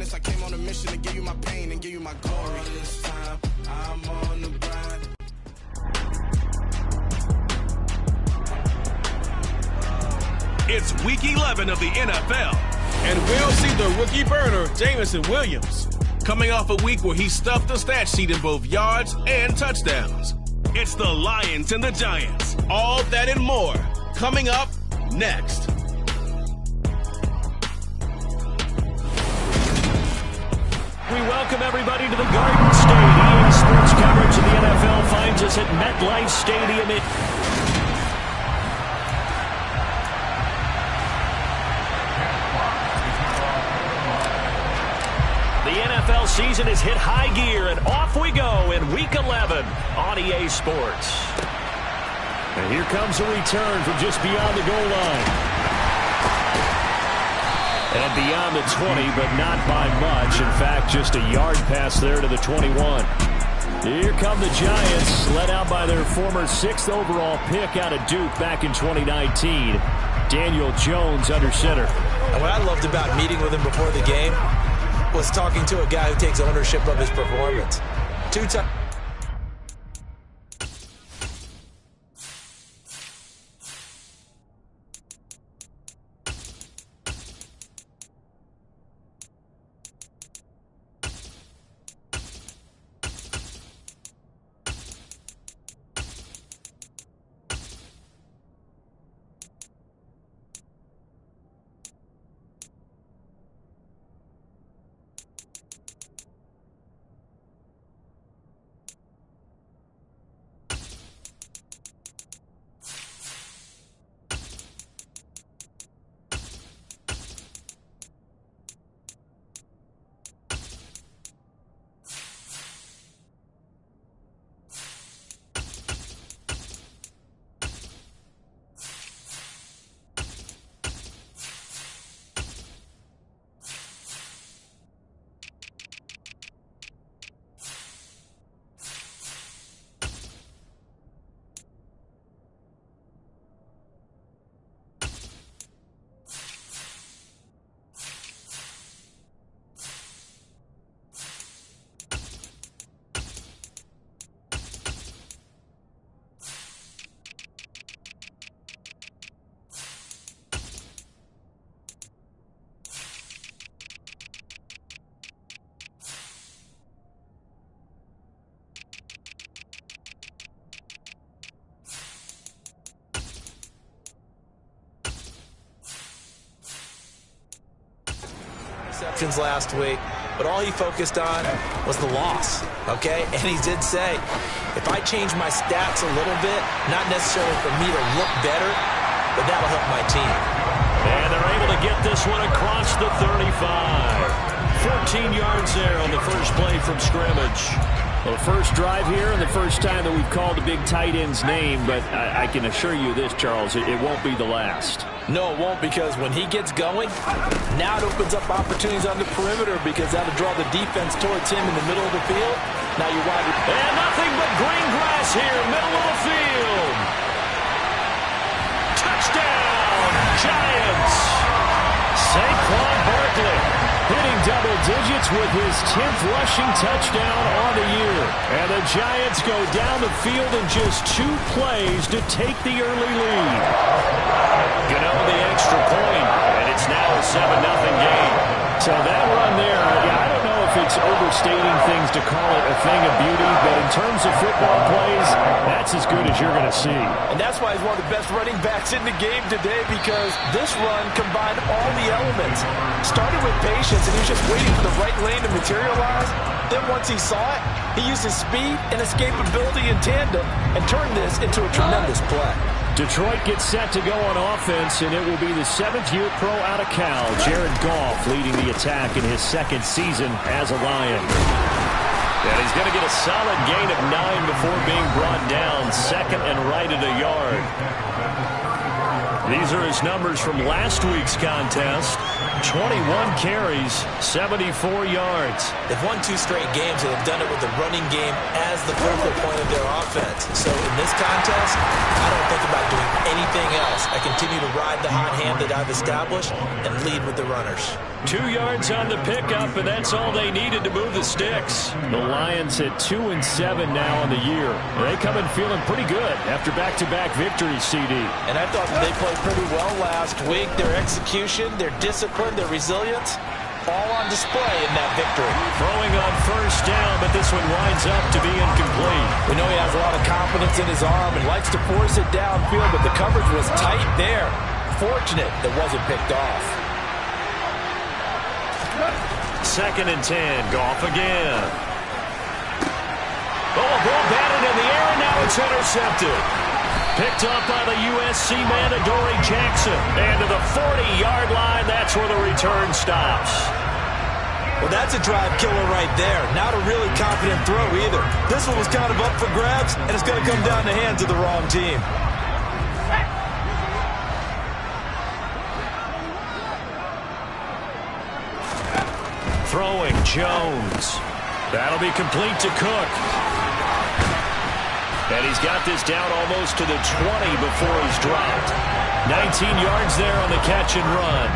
honest, I came on a mission to give you my pain and give you my glory. This time, I'm on the grind. It's Week 11 of the NFL. And we'll see the rookie burner, Jameson Williams, coming off a week where he stuffed the stat sheet in both yards and touchdowns. It's the Lions and the Giants. All that and more coming up next. We welcome everybody to the Garden State. EA Sports coverage of the NFL finds us at MetLife Stadium. The NFL season has hit high gear, and off we go in Week 11 on EA Sports. And here comes a return from just beyond the goal line. And beyond the 20, but not by much. In fact, just a yard pass there to the 21. Here come the Giants, led out by their former 6th overall pick out of Duke back in 2019. Daniel Jones under center. And what I loved about meeting with him before the game was talking to a guy who takes ownership of his performance. 2 times. Receptions last week, but all he focused on was the loss, okay? And he did say, if I change my stats a little bit, not necessarily for me to look better, but that'll help my team. And they're able to get this one across the 35. 14 yards there on the first play from scrimmage. Well, the first drive here and the first time that we've called the big tight end's name, but I can assure you this, Charles, it won't be the last. No, it won't, because when he gets going, now it opens up opportunities on the perimeter because that'll draw the defense towards him in the middle of the field. Now you're wide. And nothing but green grass here, middle of the field. Touchdown, Giants. Saquon Barkley hitting double digits with his 10th rushing touchdown on the year. And the Giants go down the field in just 2 plays to take the early lead. Gano the extra point, and it's now a 7-0 game. So that run there, I don't know if it's overstating things to call it a thing of beauty, but in terms of football plays, that's as good as you're going to see. And that's why he's one of the best running backs in the game today, because this run combined all the elements. Started with patience, and he was just waiting for the right lane to materialize. Then once he saw it, he used his speed and escapability in tandem and turned this into a tremendous play. Detroit gets set to go on offense, and it will be the 7th-year pro out of Cal, Jared Goff, leading the attack in his 2nd season as a Lion. And he's going to get a solid gain of 9 before being brought down, 2nd and right at a yard. These are his numbers from last week's contest. 21 carries, 74 yards. They've won 2 straight games, and they've done it with the running game as the focal point of their offense. So in this contest, I don't think about doing anything else. I continue to ride the hot hand plan that I've established and lead with the runners. 2 yards on the pickup, and that's all they needed to move the sticks. The Lions at 2-7 now on the year. They come in feeling pretty good after back-to-back victories, CD. And I thought that they played pretty well last week. Their execution, their discipline, their resilience, all on display in that victory. Throwing on first down, but this one winds up to be incomplete. We know he has a lot of confidence in his arm and likes to force it downfield, but the coverage was tight there. Fortunate it wasn't picked off. 2nd and 10. Goff again. Oh, a ball batted in the air, and now it's intercepted. Picked up by the USC man, Adoree Jackson. And to the 40-yard line, that's where the return stops. Well, that's a drive killer right there. Not a really confident throw either. This one was kind of up for grabs, and it's going to come down the hands of the wrong team. Throwing Jones. That'll be complete to Cook. And he's got this down almost to the 20 before he's dropped. 19 yards there on the catch and run.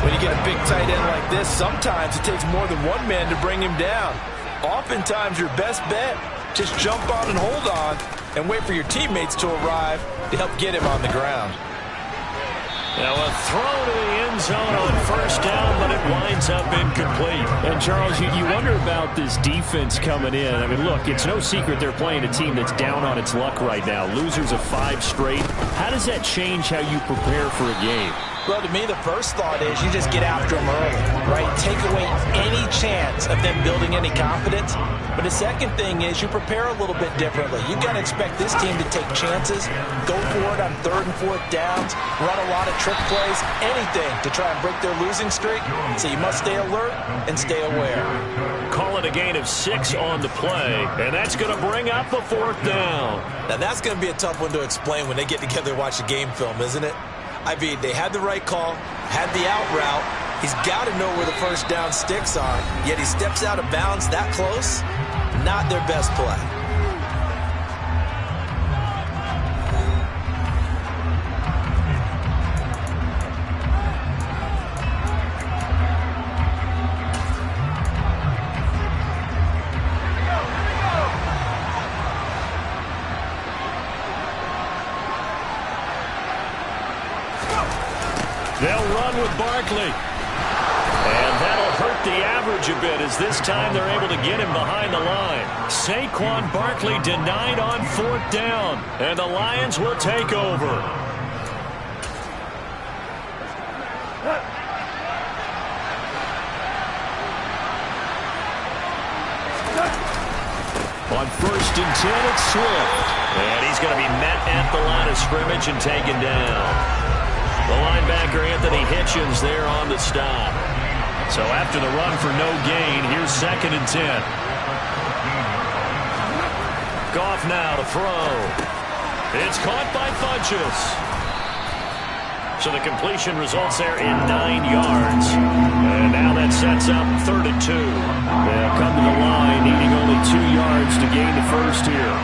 When you get a big tight end like this, sometimes it takes more than one man to bring him down. Oftentimes your best bet, just jump on and hold on and wait for your teammates to arrive to help get him on the ground. Now a throw to the end zone on first down, but it winds up incomplete. And Charles, you wonder about this defense coming in. I mean, look, it's no secret they're playing a team that's down on its luck right now. Losers of 5 straight. How does that change how you prepare for a game? Well, to me, the first thought is you just get after them early, right? Take away any chance of them building any confidence. But the second thing is you prepare a little bit differently. You've got to expect this team to take chances, go for it on 3rd and 4th downs, run a lot of trick plays, anything to try and break their losing streak. So you must stay alert and stay aware. Call it a gain of 6 on the play, and that's going to bring up a 4th down. Now, that's going to be a tough one to explain when they get together and watch the game film, isn't it? I mean, they had the right call, had the out route. He's got to know where the first down sticks are, yet he steps out of bounds that close. Not their best play. They'll run with Barkley. And that'll hurt the average a bit as this time they're able to get him behind the line. Saquon Barkley denied on 4th down. And the Lions will take over. On 1st and 10, it's Swift. And he's going to be met at the line of scrimmage and taken down. The linebacker, Anthony Hitchens, there on the stop. So after the run for no gain, here's 2nd and 10. Goff now to throw. It's caught by Funchess. So the completion results there in 9 yards. And now that sets up 3rd and 2. They'll come to the line, needing only 2 yards to gain the first here.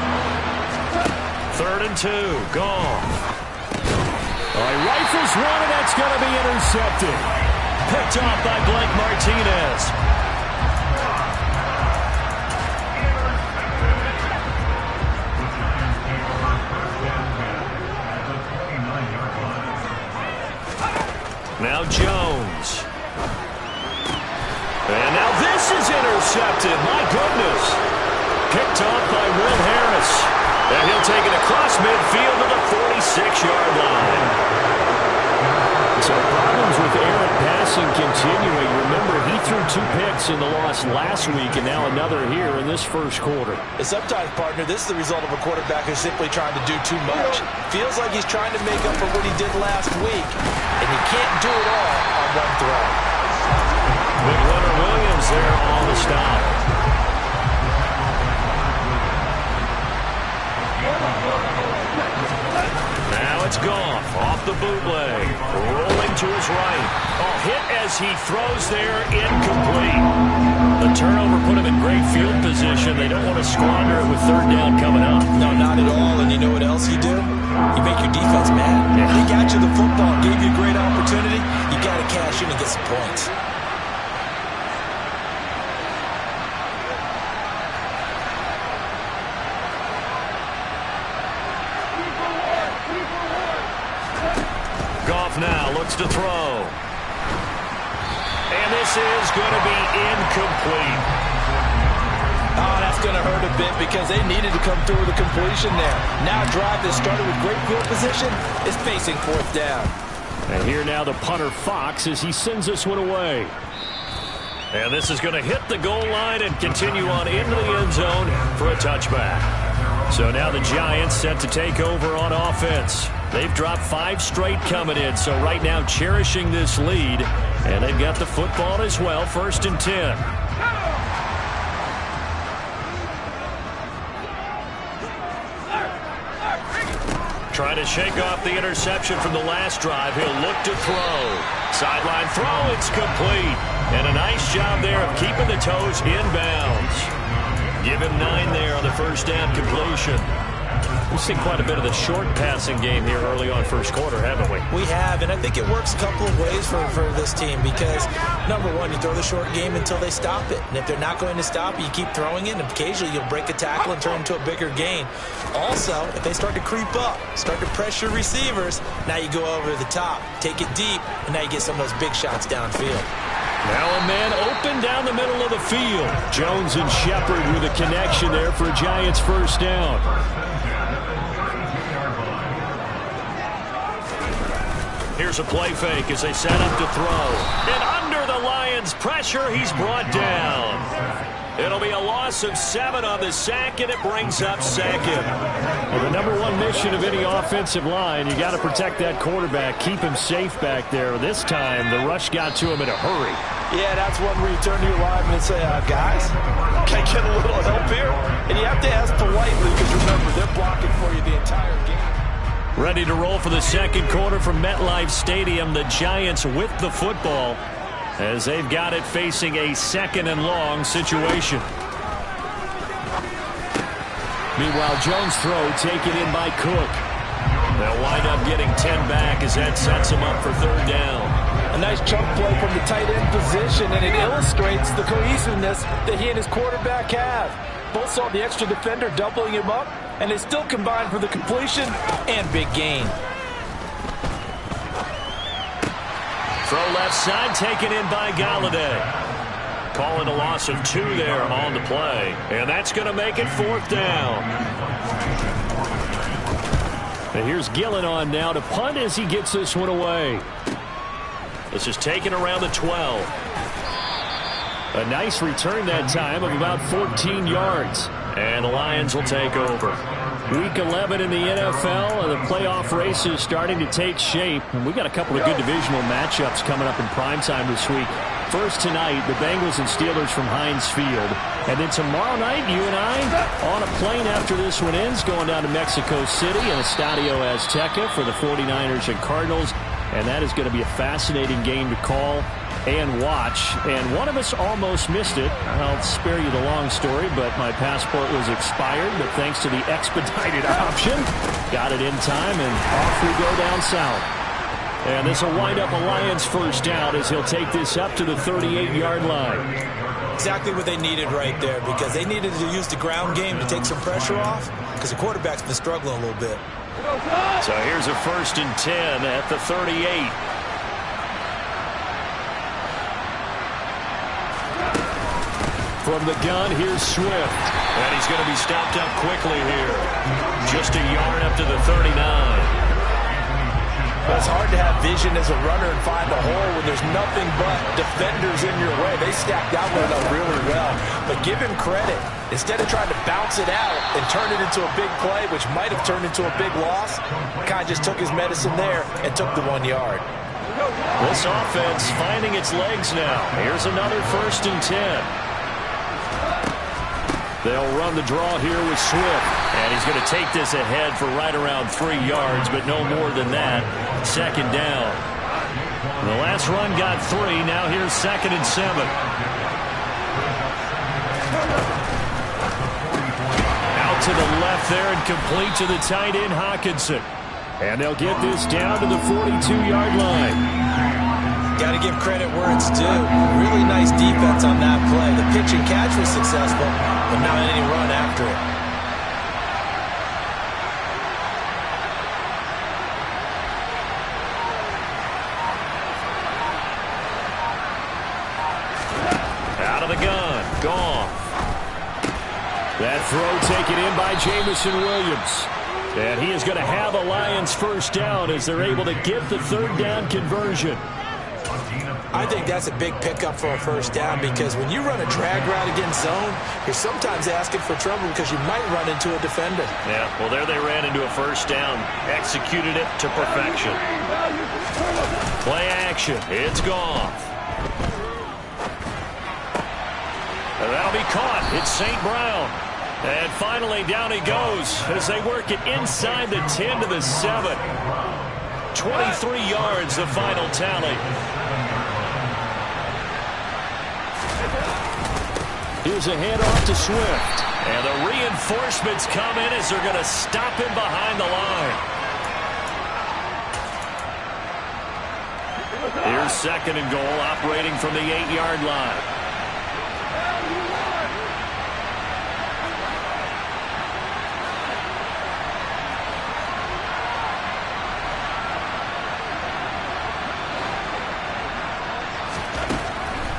3rd and 2, Goff. He rifles one, and that's going to be intercepted. Picked off by Blake Martinez. Now Jones. And now this is intercepted. My goodness. Picked off by Will Harris. And he'll take it across midfield to the 46-yard line. So problems with Aaron passing continuing. Remember, he threw 2 picks in the loss last week, and now another here in this first quarter. And sometimes, partner, this is the result of a quarterback who's simply trying to do too much. Feels like he's trying to make up for what he did last week, and he can't do it all on one throw. With Leonard Williams there on the stop. Now it's Goff off the bootleg, rolling to his right. Oh, hit as he throws there, incomplete. The turnover put him in great field position. They don't want to squander it with 3rd down coming up. No, not at all. And you know what else you do? You make your defense mad. They got you the football, gave you a great opportunity. Giants. Goff now looks to throw. And this is going to be incomplete. Oh, that's going to hurt a bit because they needed to come through with a completion there. Now a drive that started with great field position is facing fourth down. And here now the punter Fox as he sends this one away. And this is going to hit the goal line and continue on into the end zone for a touchback. So now the Giants set to take over on offense. They've dropped 5 straight coming in, so right now cherishing this lead. And they've got the football as well, 1st and 10. Trying to shake off the interception from the last drive. He'll look to throw. Sideline throw, it's complete. And a nice job there of keeping the toes inbounds. Give him 9 there on the first down completion. We've seen quite a bit of the short passing game here early on first quarter, haven't we? We have, and I think it works a couple of ways for this team because, number one, you throw the short game until they stop it. And if they're not going to stop it, you keep throwing it, and occasionally you'll break a tackle and turn into a bigger gain. Also, if they start to creep up, start to pressure receivers, now you go over the top, take it deep, and now you get some of those big shots downfield. Now a man open down the middle of the field. Jones and Shepard with a connection there for a Giants first down. Here's a play fake as they set up to throw. And under the Lions' pressure, he's brought down. It'll be a loss of 7 on the sack, and it brings up 2nd. Well, the number one mission of any offensive line, you got to protect that quarterback, keep him safe back there. This time, the rush got to him in a hurry. Yeah, that's one where you turn to your lineman and say, guys, can I get a little help here? And you have to ask politely because, remember, they're blocking for you the entire game. Ready to roll for the second quarter from MetLife Stadium. The Giants with the football as they've got it facing a 2nd and long situation. Meanwhile, Jones' throw taken in by Cook. They'll wind up getting 10 back as that sets them up for 3rd down. A nice chunk play from the tight end position, and it illustrates the cohesiveness that he and his quarterback have. Both saw the extra defender doubling him up, and they still combined for the completion and big gain. Throw left side, taken in by Galladay. Calling a loss of 2 there on the play. And that's going to make it 4th down. And here's Gillen on now to punt as he gets this one away. This is taken around the 12. A nice return that time of about 14 yards. And the Lions will take over. Week 11 in the NFL, and the playoff race is starting to take shape. And we've got a couple of good divisional matchups coming up in primetime this week. First tonight, the Bengals and Steelers from Heinz Field. And then tomorrow night, you and I on a plane after this one ends, going down to Mexico City and Estadio Azteca for the 49ers and Cardinals. And that is going to be a fascinating game to call and watch. And one of us almost missed it. I'll spare you the long story, but my passport was expired. But thanks to the expedited option, got it in time, and off we go down south. And this will wind up a Lions first down as he'll take this up to the 38-yard line. Exactly what they needed right there, because they needed to use the ground game to take some pressure off, because the quarterback's been struggling a little bit. So here's a 1st and 10 at the 38. From the gun, here's Swift. And he's going to be stopped up quickly here. Just a yard up to the 39. Well, it's hard to have vision as a runner and find a hole when there's nothing but defenders in your way. They stacked that one up really well. But give him credit. Instead of trying to bounce it out and turn it into a big play, which might have turned into a big loss, kind of just took his medicine there and took the 1 yard. This offense finding its legs now. Here's another 1st and 10. They'll run the draw here with Swift. And he's going to take this ahead for right around 3 yards, but no more than that. 2nd down. The last run got 3. Now here's 2nd and 7. Out to the left there and complete to the tight end, Hawkinson. And they'll get this down to the 42-yard line. Got to give credit where it's due. Really nice defense on that play. The pitch and catch was successful, but not any run after it. Out of the gun. Gone. That throw taken in by Jameson Williams. And he is going to have a Lions first down as they're able to get the third down conversion. I think that's a big pickup for a first down because when you run a drag route against zone, you're sometimes asking for trouble because you might run into a defender. Yeah, well, there they ran into a first down. Executed it to perfection. Play action. It's gone. And that'll be caught. It's St. Brown. And finally, down he goes as they work it inside the 10 to the 7. 23 yards, the final tally. Here's a handoff to Swift. And the reinforcements come in as they're going to stop him behind the line. Here's second and goal, operating from the 8-yard line.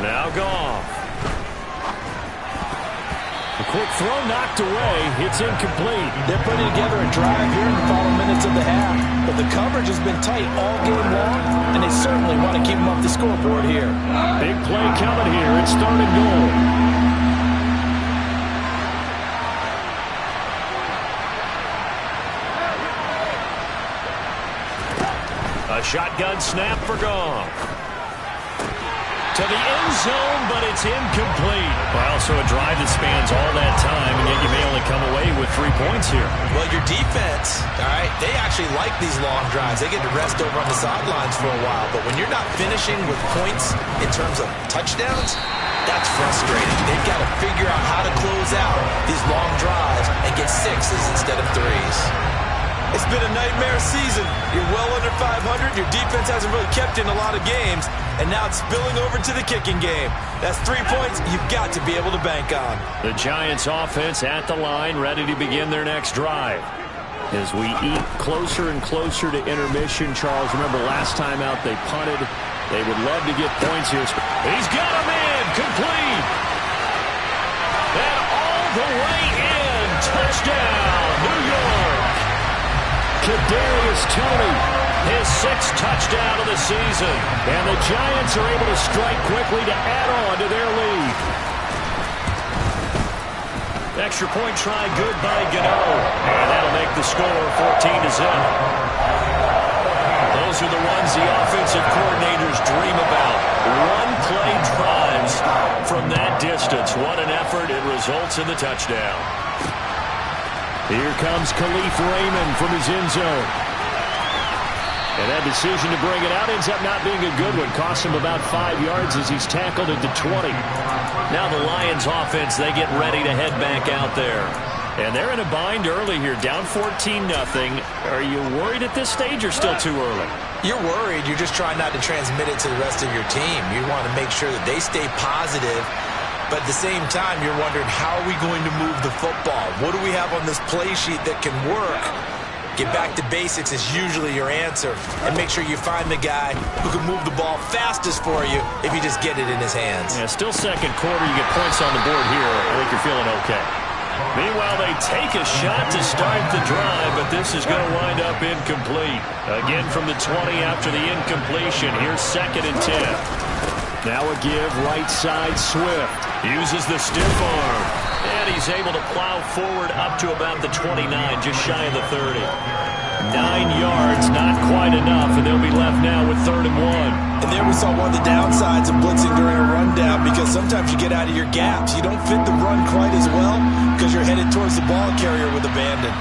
Now Goff. A quick throw knocked away. It's incomplete. They're putting together a drive here in the final minutes of the half, but the coverage has been tight all game long, and they certainly want to keep them off the scoreboard here. Big play coming here. It's third and goal. A shotgun snap for Goff. To the end zone, but it's incomplete. Well, so a drive that spans all that time, and yet you may only come away with 3 points here. Well, your defense, all right, they actually like these long drives. They get to rest over on the sidelines for a while. But when you're not finishing with points in terms of touchdowns, that's frustrating. They've got to figure out how to close out these long drives and get 6s instead of 3s. It's been a nightmare season. You're well under 500. Your defense hasn't really kept in a lot of games. And now it's spilling over to the kicking game. That's 3 points you've got to be able to bank on. The Giants offense at the line, ready to begin their next drive. As we eat closer and closer to intermission, Charles, remember last time out they punted. They would love to get points here. He's got him in, complete. And all the way in, touchdown, New York. Kadarius Toney, his 6th touchdown of the season. And the Giants are able to strike quickly to add on to their lead. Extra point try good by Gano. And that'll make the score 14-0. Those are the ones the offensive coordinators dream about. One-play drives from that distance. What an effort. It results in the touchdown. Here comes Khalif Raymond from his end zone. And that decision to bring it out ends up not being a good one. Costs him about 5 yards as he's tackled at the 20. Now the Lions offense, they get ready to head back out there. And they're in a bind early here, down 14-0. Are you worried at this stage or still too early? You're worried. You're just trying not to transmit it to the rest of your team. You want to make sure that they stay positive. But at the same time, you're wondering, how are we going to move the football? What do we have on this play sheet that can work? Get back to basics is usually your answer. And make sure you find the guy who can move the ball fastest for you if you just get it in his hands. Yeah, still second quarter. You get points on the board here. I think you're feeling okay. Meanwhile, they take a shot to start the drive, but this is going to wind up incomplete. Again from the 20 after the incompletion. Here's 2nd and 10. Now a give, right side, Swift. Uses the stiff arm. And he's able to plow forward up to about the 29, just shy of the 30. 9 yards, not quite enough, and they'll be left now with 3rd and 1. And there we saw one of the downsides of blitzing during a rundown, because sometimes you get out of your gaps. You don't fit the run quite as well because you're headed towards the ball carrier with abandon.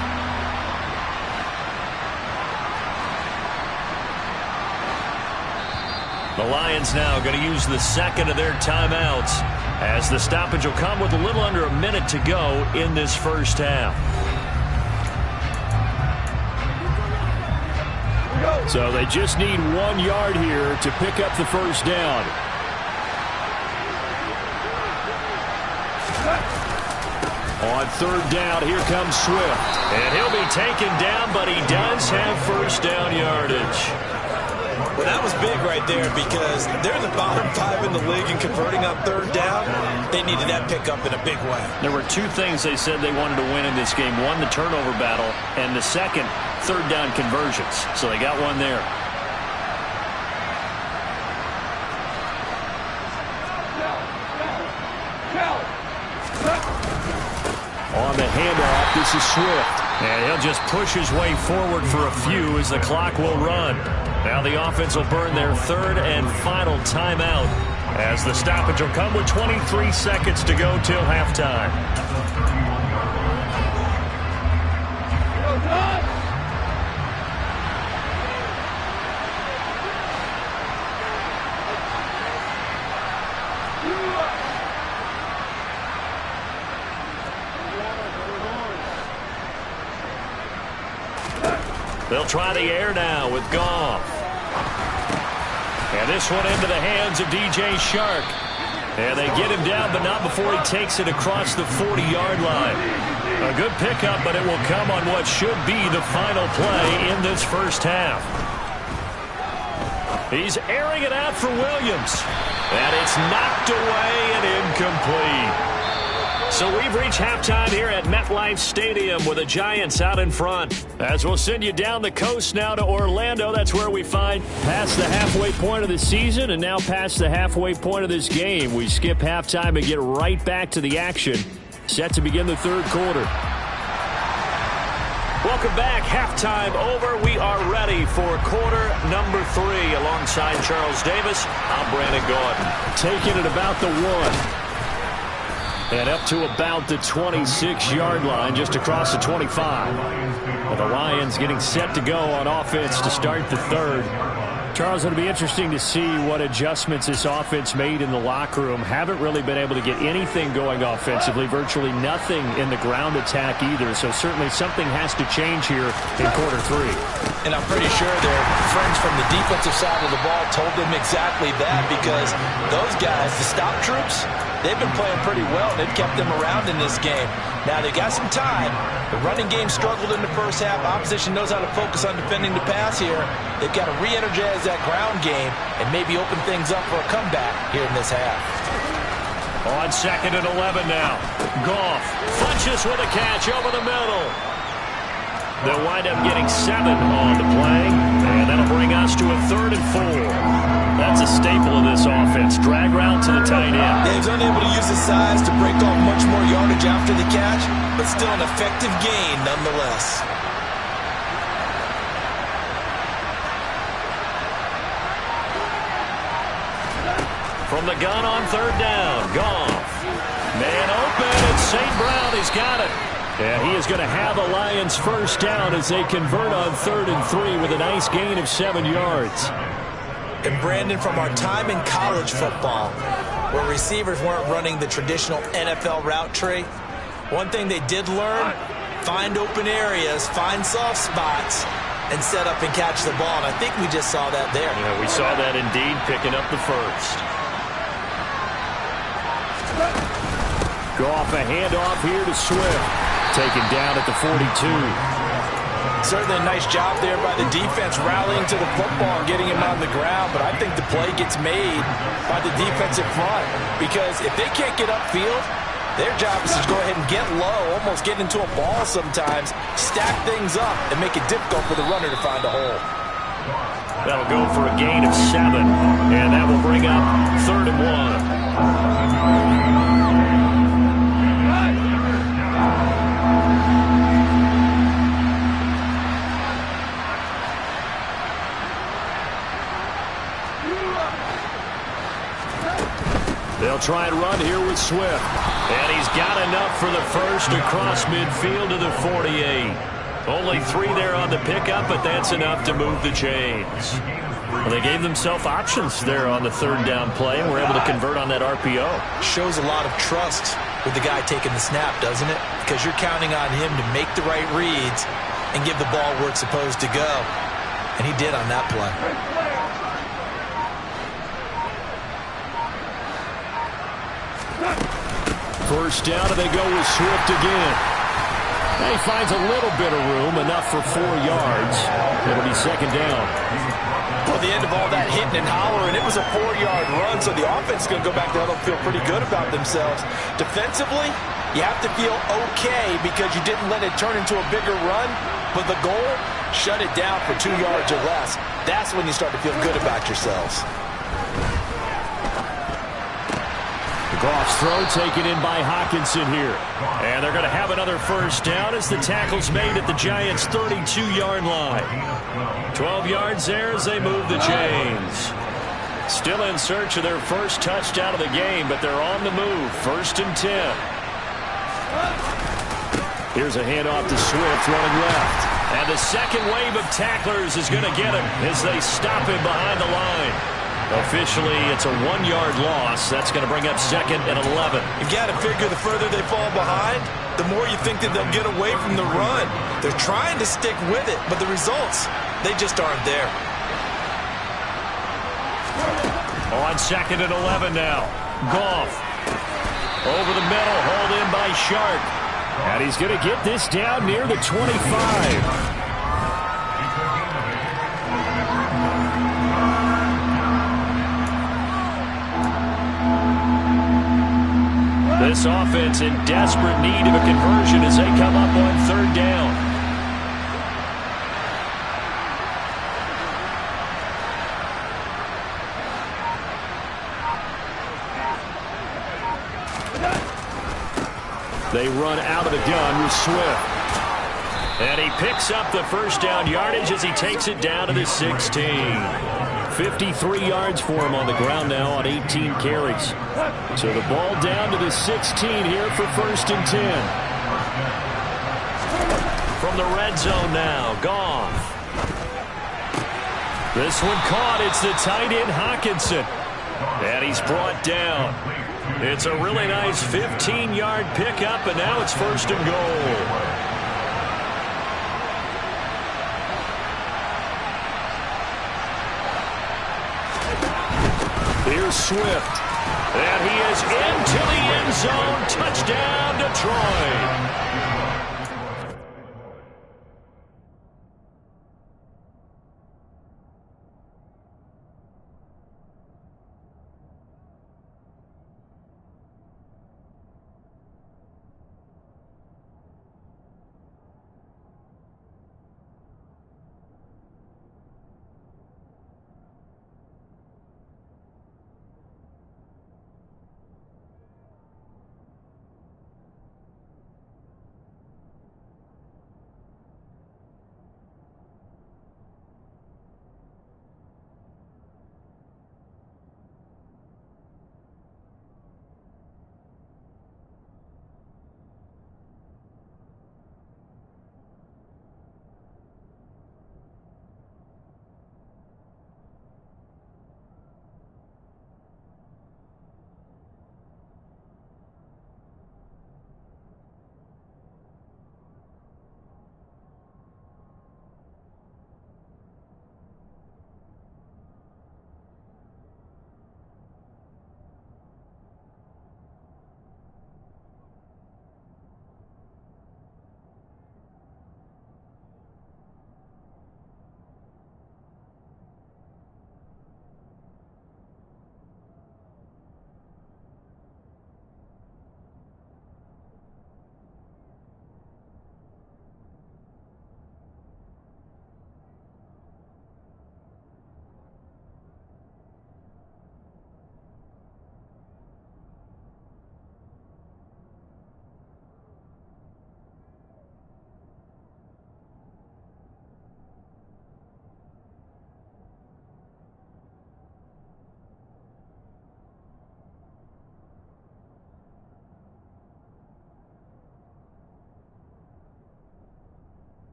The Lions now going to use the 2nd of their timeouts as the stoppage will come with a little under a minute to go in this first half. Go. So they just need 1 yard here to pick up the first down. On third down, here comes Swift. And he'll be taken down, but he does have first down yardage. Well, that was big right there because they're in the bottom 5 in the league in converting on third down. They needed that pickup in a big way. There were 2 things they said they wanted to win in this game. One, the turnover battle, and the second, third down conversions. So they got one there. On the handoff, this is Swift. And he'll just push his way forward for a few as the clock will run. Now the offense will burn their third and final timeout as the stoppage will come with 23 seconds to go till halftime. They'll try the air now with Goff. And this one into the hands of D.J. Shark. And they get him down, but not before he takes it across the 40-yard line. A good pickup, but it will come on what should be the final play in this first half. He's airing it out for Williams. And it's knocked away and incomplete. So we've reached halftime here at MetLife Stadium with the Giants out in front. As we'll send you down the coast now to Orlando. That's where we find past the halfway point of the season and now past the halfway point of this game. We skip halftime and get right back to the action. Set to begin the third quarter. Welcome back. Halftime over. We are ready for quarter number 3 alongside Charles Davis. I'm Brandon Gordon. Taking it about the 1. And up to about the 26-yard line, just across the 25. Well, the Lions getting set to go on offense to start the third. Charles, it'll be interesting to see what adjustments this offense made in the locker room. Haven't really been able to get anything going offensively, virtually nothing in the ground attack either. So certainly something has to change here in quarter 3. And I'm pretty sure their friends from the defensive side of the ball told them exactly that because those guys, the stop troops, they've been playing pretty well. They've kept them around in this game. Now, they got some time. The running game struggled in the first half. Opposition knows how to focus on defending the pass here. They've got to re-energize that ground game and maybe open things up for a comeback here in this half. On 2nd and 11 now. Goff punches with a catch over the middle. They'll wind up getting 7 on the play, and that'll bring us to a 3rd and 4. That's a staple of this offense. Drag route to the tight end. Yeah, he's unable to use his size to break off much more yardage after the catch, but still an effective gain nonetheless. From the gun on 3rd down, Goff. Man open, and St. Brown has got it. And he is going to have the Lions first down as they convert on 3rd and 3 with a nice gain of 7 yards. And Brandon, from our time in college football, where receivers weren't running the traditional NFL route tree, one thing they did learn, find open areas, find soft spots, and set up and catch the ball. And I think we just saw that there. Yeah, we saw that indeed, picking up the first. Go off a handoff here to Swift. Taken down at the 42. Certainly a nice job there by the defense rallying to the football and getting him on the ground, but I think the play gets made by the defensive front because if they can't get upfield, their job is to go ahead and get low, almost get into a ball sometimes, stack things up, and make it difficult for the runner to find a hole. That'll go for a gain of 7, and that will bring up 3rd and 1. They'll try and run here with Swift. And he's got enough for the first across midfield to the 48. Only 3 there on the pickup, but that's enough to move the chains. Well, they gave themselves options there on the 3rd down play and were able to convert on that RPO. Shows a lot of trust with the guy taking the snap, doesn't it? Because you're counting on him to make the right reads and give the ball where it's supposed to go. And he did on that play. First down, and they go with Swift again. And he finds a little bit of room, enough for 4 yards. It'll be second down. Well, the end of all that hitting and hollering, it was a 4-yard run, so the offense is going to go back to huddle and feel pretty good about themselves. Defensively, you have to feel okay because you didn't let it turn into a bigger run, but the goal, shut it down for 2 yards or less. That's when you start to feel good about yourselves. Goff's throw taken in by Hockenson here. And they're going to have another first down as the tackle's made at the Giants' 32-yard line. 12 yards there as they move the chains. Still in search of their first touchdown of the game, but they're on the move. 1st and 10. Here's a handoff to Swift running left. And the second wave of tacklers is going to get him as they stop him behind the line. Officially, it's a 1-yard loss. That's going to bring up 2nd and 11. You've got to figure the further they fall behind, the more you think that they'll get away from the run. They're trying to stick with it, but the results, they just aren't there. On 2nd and 11 now. Goff. Over the middle, hauled in by Sharp. And he's going to get this down near the 25. This offense in desperate need of a conversion as they come up on 3rd down. They run out of the gun with Swift. And he picks up the first down yardage as he takes it down to the 16. 53 yards for him on the ground now on 18 carries. So the ball down to the 16 here for 1st and 10. From the red zone now, Goff. This one caught. It's the tight end Hockenson. And he's brought down. It's a really nice 15-yard pickup, and now it's 1st and goal. Here's Swift. And he is into the end zone. Touchdown, Detroit.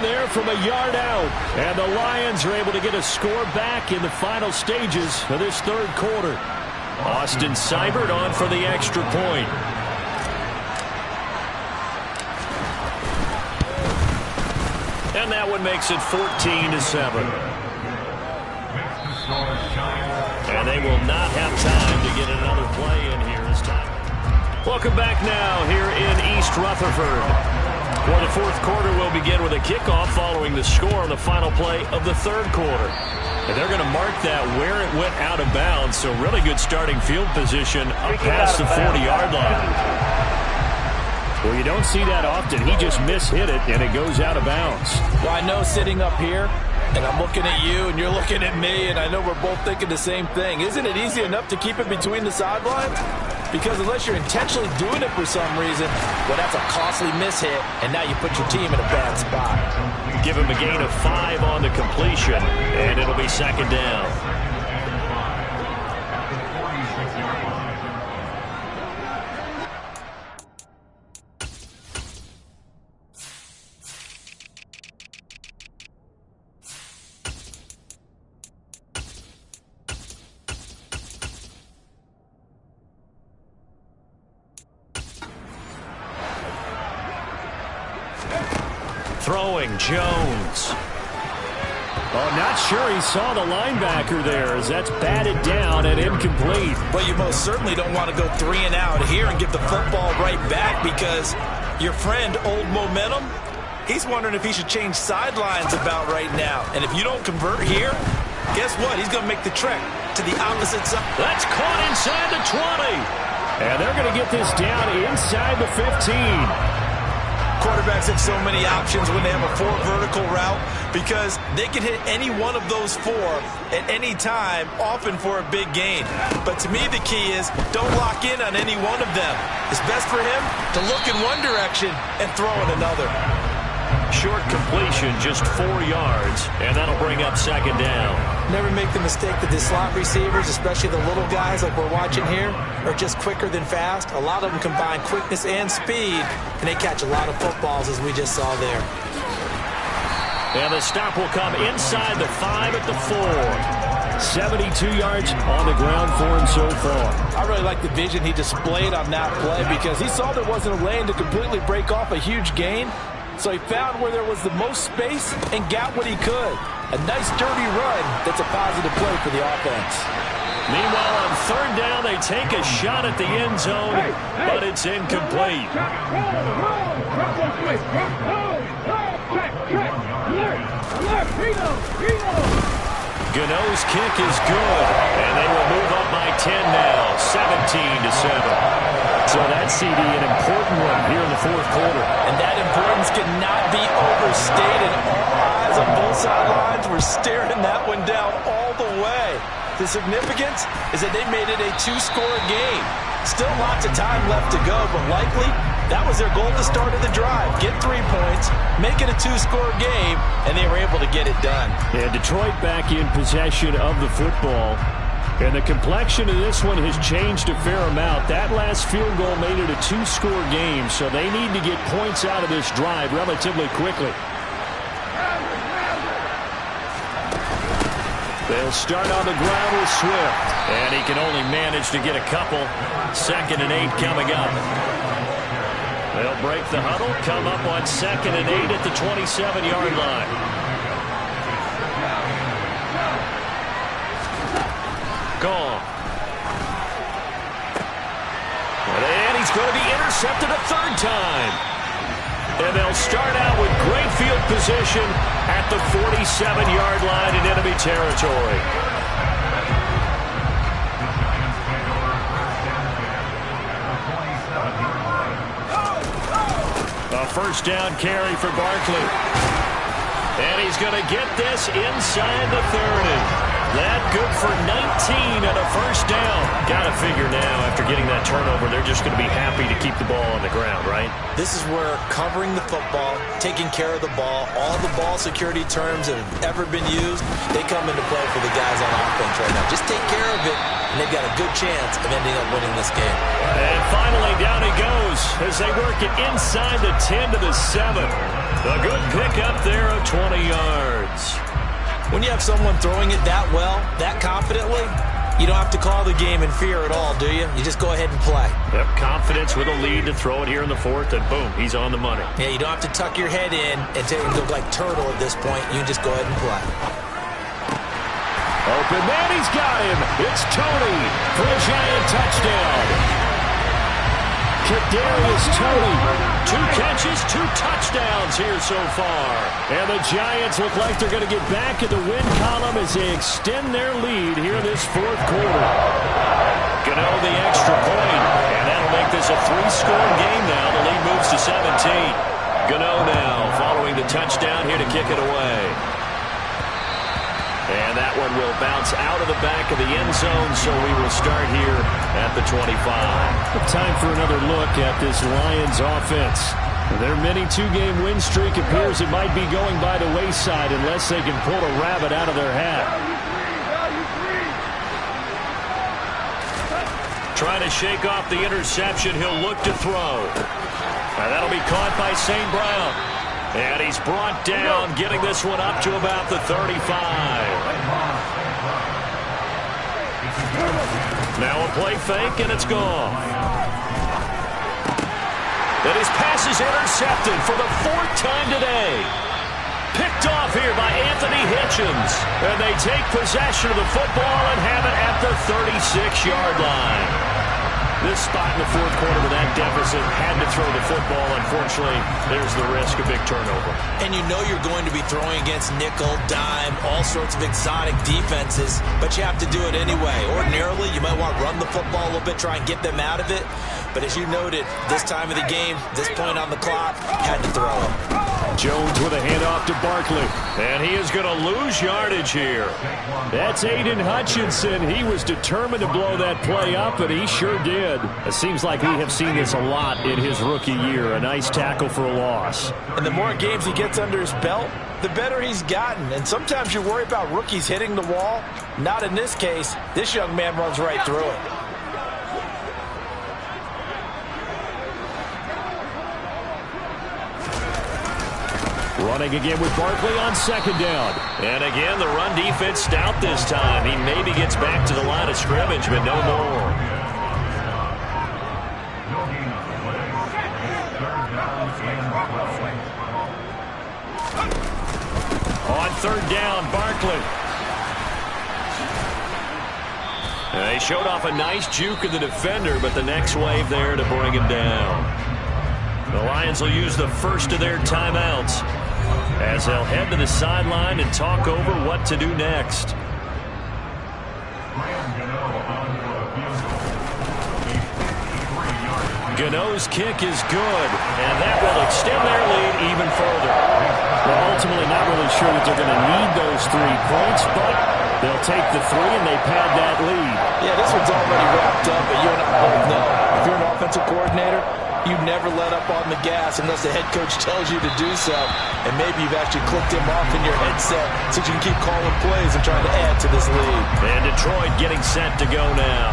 there from a yard out. And the Lions are able to get a score back in the final stages of this third quarter. Austin Seibert on for the extra point. And that one makes it 14-7. And they will not have time to get another play in here this time. Welcome back now here in East Rutherford. Well, the fourth quarter will begin with a kickoff following the score on the final play of the third quarter. And they're going to mark that where it went out of bounds, so really good starting field position up past the 40-yard line. Well, you don't see that often. He just mishit it, and it goes out of bounds. Well, I know sitting up here, and I'm looking at you, and you're looking at me, and I know we're both thinking the same thing. Isn't it easy enough to keep it between the sidelines? Because unless you're intentionally doing it for some reason, well, that's a costly mishit, and now you put your team in a bad spot. Give him a gain of 5 on the completion, and it'll be second down. Throwing Jones. Oh, not sure he saw the linebacker there as that's batted down and incomplete. But you most certainly don't want to go 3 and out here and get the football right back because your friend, Old Momentum, he's wondering if he should change sidelines about right now. And if you don't convert here, guess what? He's going to make the trek to the opposite side. That's caught inside the 20. And they're going to get this down inside the 15. Quarterbacks have so many options when they have a 4 vertical route because they can hit any one of those 4 at any time, often for a big gain. But to me, the key is don't lock in on any one of them. It's best for him to look in one direction and throw in another. Short completion, just 4 yards, and that'll bring up second down. Never make the mistake that the slot receivers, especially the little guys like we're watching here, are just quicker than fast. A lot of them combine quickness and speed, and they catch a lot of footballs, as we just saw there. And the stop will come inside the 5 at the 4. 72 yards on the ground for him so far. I really like the vision he displayed on that play because he saw there wasn't a lane to completely break off a huge gain. So he found where there was the most space and got what he could. A nice dirty run that's a positive play for the offense. Meanwhile, on third down, they take a shot at the end zone, but it's incomplete. Gano's kick is good, and they will move up by 10 now, 17-7. So that CD, an important one here in the fourth quarter. And that importance cannot be overstated. All eyes on both sidelines were staring that one down all the way. The significance is that they made it a 2-score game. Still lots of time left to go, but likely that was their goal at the start of the drive. Get 3 points, make it a 2-score game, and they were able to get it done. Yeah, Detroit back in possession of the football. And the complexion of this one has changed a fair amount. That last field goal made it a 2-score game, so they need to get points out of this drive relatively quickly. They'll start on the ground with Swift, and he can only manage to get a couple. 2nd and 8 coming up. They'll break the huddle, come up on 2nd and 8 at the 27-yard line. Gone. And he's going to be intercepted a 3rd time. And they'll start out with great field position at the 47-yard line in enemy territory. A first down carry for Barkley. And he's going to get this inside the 30. That good for 19 and a first down. Got to figure now, after getting that turnover, they're just going to be happy to keep the ball on the ground, right? This is where covering the football, taking care of the ball, all the ball security terms that have ever been used, they come into play for the guys on offense right now. Just take care of it, and they've got a good chance of ending up winning this game. And finally, down he goes as they work it inside the 10 to the 7. A good pickup there of 20 yards. When you have someone throwing it that well, that confidently, you don't have to call the game in fear at all, do you? You just go ahead and play. Yep, confidence with a lead to throw it here in the fourth, and boom, he's on the money. Yeah, you don't have to tuck your head in and look like turtle at this point. You just go ahead and play. Open man, he's got him. It's Tony for a Giant touchdown. Kadarius Toney, 2 catches, 2 touchdowns here so far. And the Giants look like they're going to get back in the win column as they extend their lead here in this fourth quarter. Gano the extra point, and that'll make this a 3-score game now. The lead moves to 17. Gano now following the touchdown here to kick it away. And that one will bounce out of the back of the end zone, so we will start here at the 25. Time for another look at this Lions offense. Their mini 2-game win streak appears it might be going by the wayside unless they can pull a rabbit out of their hat. Trying to shake off the interception, he'll look to throw. Now that'll be caught by St. Brown. And he's brought down, getting this one up to about the 35. Now a play fake, and it's gone. And his pass is intercepted for the 4th time today. Picked off here by Anthony Hitchens. And they take possession of the football and have it at the 36-yard line. This spot in the fourth quarter with that deficit, had to throw the football. Unfortunately, there's the risk of big turnover. And you know you're going to be throwing against nickel, dime, all sorts of exotic defenses, but you have to do it anyway. Ordinarily, you might want to run the football a little bit, try and get them out of it. But as you noted, this time of the game, this point on the clock, had to throw it. Jones with a handoff to Barkley. And he is going to lose yardage here. That's Aiden Hutchinson. He was determined to blow that play up, and he sure did. It seems like we have seen this a lot in his rookie year. A nice tackle for a loss. And the more games he gets under his belt, the better he's gotten. And sometimes you worry about rookies hitting the wall. Not in this case. This young man runs right through it. Running again with Barkley on 2nd down. And again, the run defense stout this time. He maybe gets back to the line of scrimmage, but no more. On 3rd down, Barkley. And they showed off a nice juke of the defender, but the next wave there to bring him down. The Lions will use the first of their timeouts as they'll head to the sideline and talk over what to do next. Gano's kick is good, and that will extend their lead even further. Well, ultimately not really sure that they're going to need those 3 points, but they'll take the 3 and they pad that lead. Yeah, this one's already wrapped up, but you and I both know if you're an offensive coordinator, you never let up on the gas unless the head coach tells you to do so. And maybe you've actually clicked him off in your headset so you can keep calling plays and trying to add to this lead. And Detroit getting set to go now.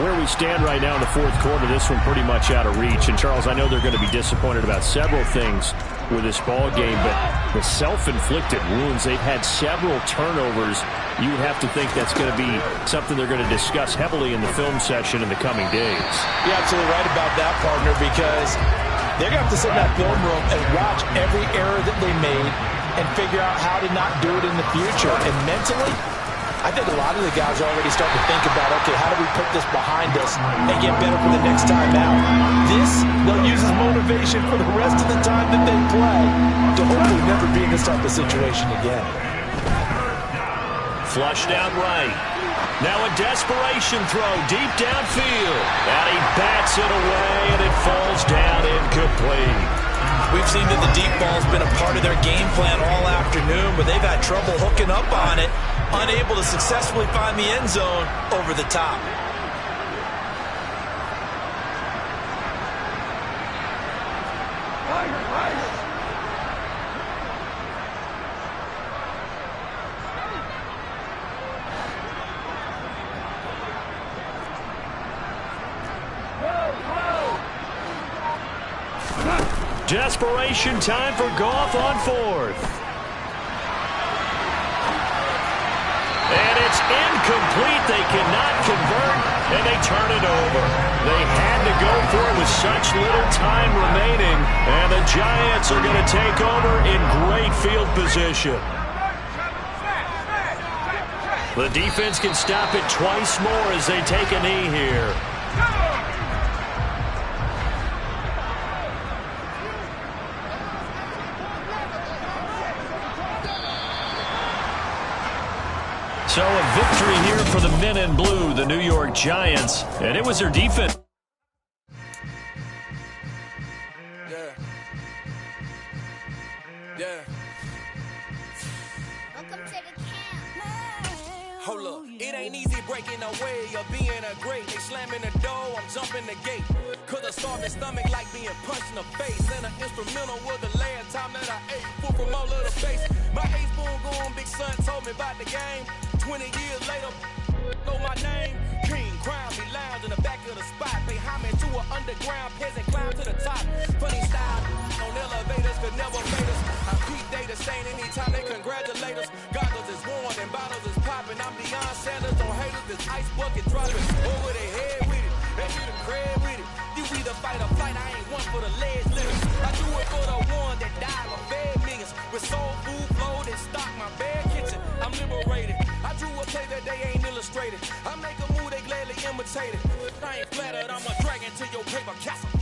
Where we stand right now in the fourth quarter, this one pretty much out of reach. And, Charles, I know they're going to be disappointed about several things with this ball game, but the self-inflicted wounds, they've had several turnovers. You would have to think that's going to be something they're going to discuss heavily in the film session in the coming days. You're absolutely right about that, partner, because they're going to have to sit in that film room and watch every error that they made and figure out how to not do it in the future. And mentally, I think a lot of the guys are already starting to think about, okay, how do we put this behind us and get better for the next time out? This, they'll use as motivation for the rest of the time that they play to hopefully never be in this type of situation again. Flushed out right. Now a desperation throw deep downfield. And he bats it away, and it falls down incomplete. We've seen that the deep ball's been a part of their game plan all afternoon, but they've had trouble hooking up on it, unable to successfully find the end zone over the top. Desperation time for Goff on fourth. And it's incomplete. They cannot convert, and they turn it over. They had to go for it with such little time remaining, and the Giants are going to take over in great field position. The defense can stop it twice more as they take a knee here. So a victory here for the men in blue, the New York Giants, and it was their defense. Yeah. Welcome to the camp. Hold up. It ain't easy breaking away or being a great. They slamming the door, I'm jumping the gate. Cause a starving stomach like being punched in the face. And an instrumental was the last time that I ate. Full from all of the face. My ace boom goon, big son told me about the game. 20 years later, know my name. King, crown me, lounge in the back of the spot. Pay homage to an underground peasant, climb to the top. Funny style, on elevators could never fade us. I peep data stain anytime they congratulate us. Goggles is worn and bottles is popping. I'm Deion Sanders on haters, this ice bucket dropping. Over their head with it, they get a crab with it. You either fight or flight, I ain't one for the legs living. I do it for the one that died or fed millions. With soul food, flowed and stock my bad kitchen. I'm liberated. I drew a play that they ain't illustrated. I make a move, they gladly imitate it. I ain't flattered, I'm a dragon to your paper castle.